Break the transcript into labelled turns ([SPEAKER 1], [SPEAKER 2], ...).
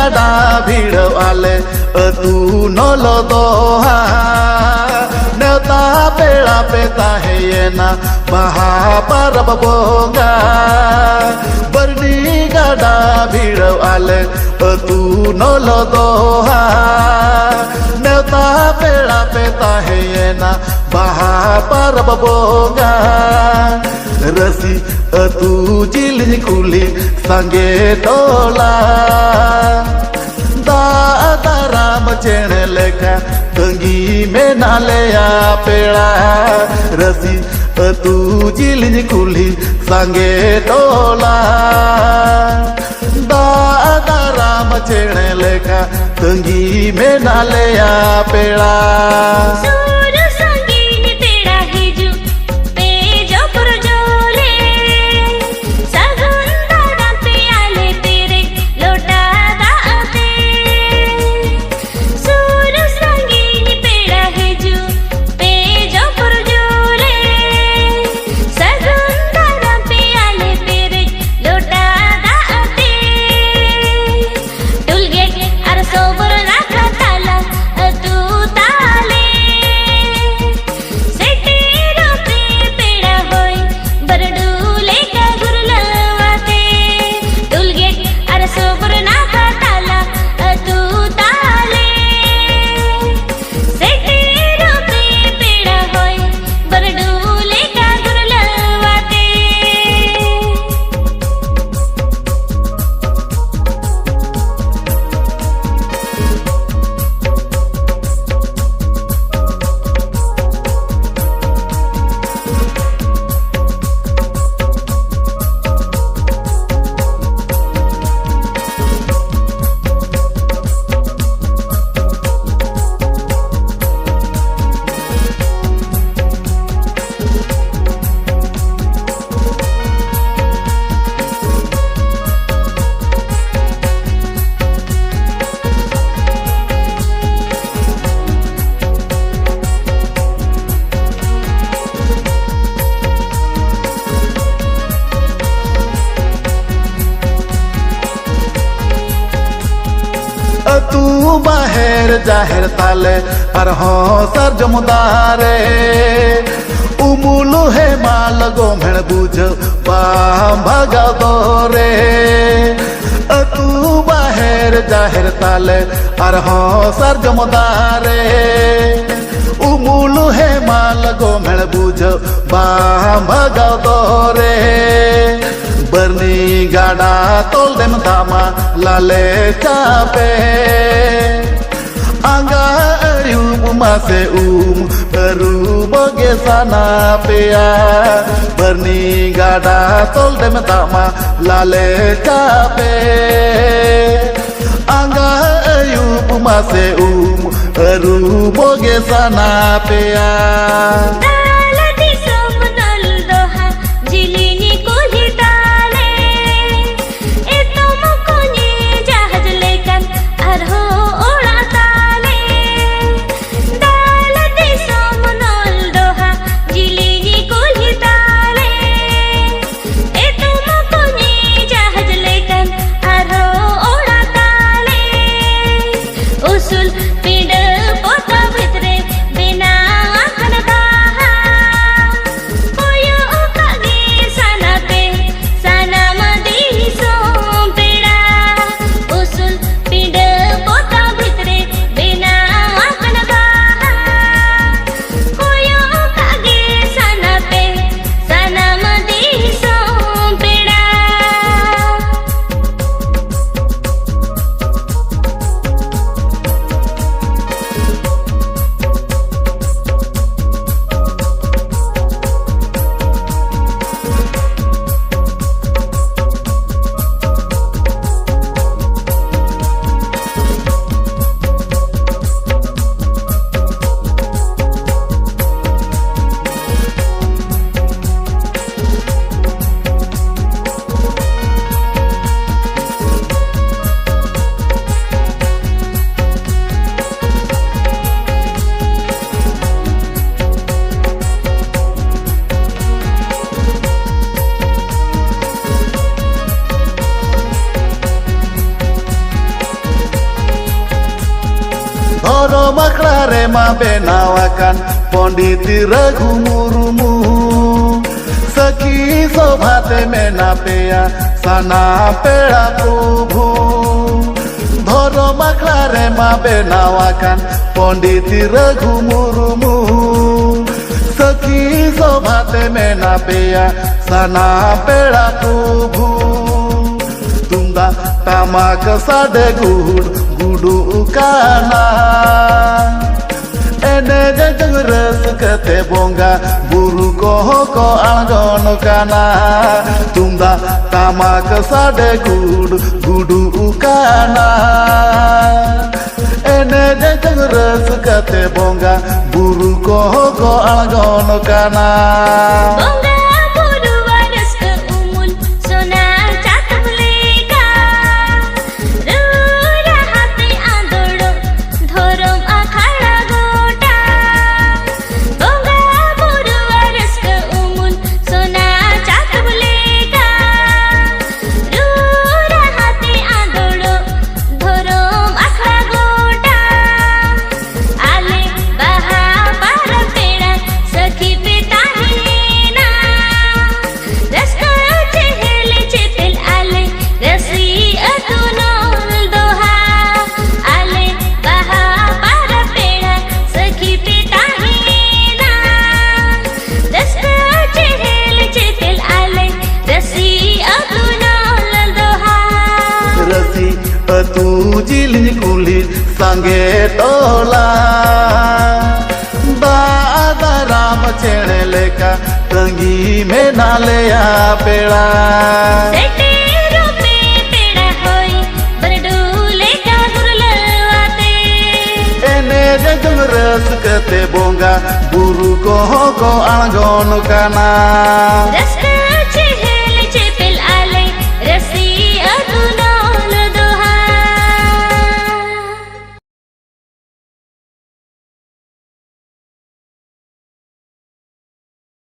[SPEAKER 1] गाडा भिड़ो आले अतु नलो दोहा नेवता पेड़ा पे ताहेना महापरब बोंगा बरनी गाडा भिड़ो आले अतु नलो दोहा नेवता पेड़ा पे ताहेना महापरब बोंगा रसी अतु जिलिन कुली संगे टोला दादाराम चेणे लेखा तंगी में नाले पेड़ा रसी अतु जिलिन कुली संगे टोला दादाराम चेणे लेखा तंगी में नाले पेड़ा तू बाहर जाहिर ताले और हो सर जमुदारे उमुलु है माल गोमेड़ बुझ पाम भगा दोरे तू बाहर जाहिर ताले और हो सर जमुदारे उमुलु है माल गोमेड़ बुझ पाम भगा दोरे बरनी गाडा तोल देम दामा लाले चापे आंगा मासे रू बगे सना पेया बरनी गाडा तोल देम दामा लाले चापे आंगा मासे रू बगे सना पेया
[SPEAKER 2] उसुल पिंड पोता भितरे बिना आखन कहा
[SPEAKER 1] ma benawakan Pondit Raghu Murmu Saki sobhate menapea sana pera prabhu Dhoro maklare ma benawakan Pondit Raghu Murmu Saki sobhate menapea sana pera prabhu Tunda tamak sade gudu kana Ene jajang res kete bonga buru ko algon kana Tunda tamak sade gudu kana Ene jajang res kete bonga buru ko algon kana
[SPEAKER 2] Bonga buru waras ke umul sonar catam leka Rura hati andoro dhorom akhara gota Bonga buru waras ke umul sonar catam leka Rura hati andoro dhorom akhara gota Ale baha para pera sakhi peta hina Rasta chehel chetel ale rasi atunol doha Ale baha para pera sakhi peta hina Rasta chehel chetel ale rasi atunol doha
[SPEAKER 1] Rasi atu jilin kulit sange tola Baada ram chene leka tangi menalea pela
[SPEAKER 2] Sete rupe peda hoi berdule ka durlawate
[SPEAKER 1] Ene jajang res kete bonga buru ko algon kana
[SPEAKER 2] Rasta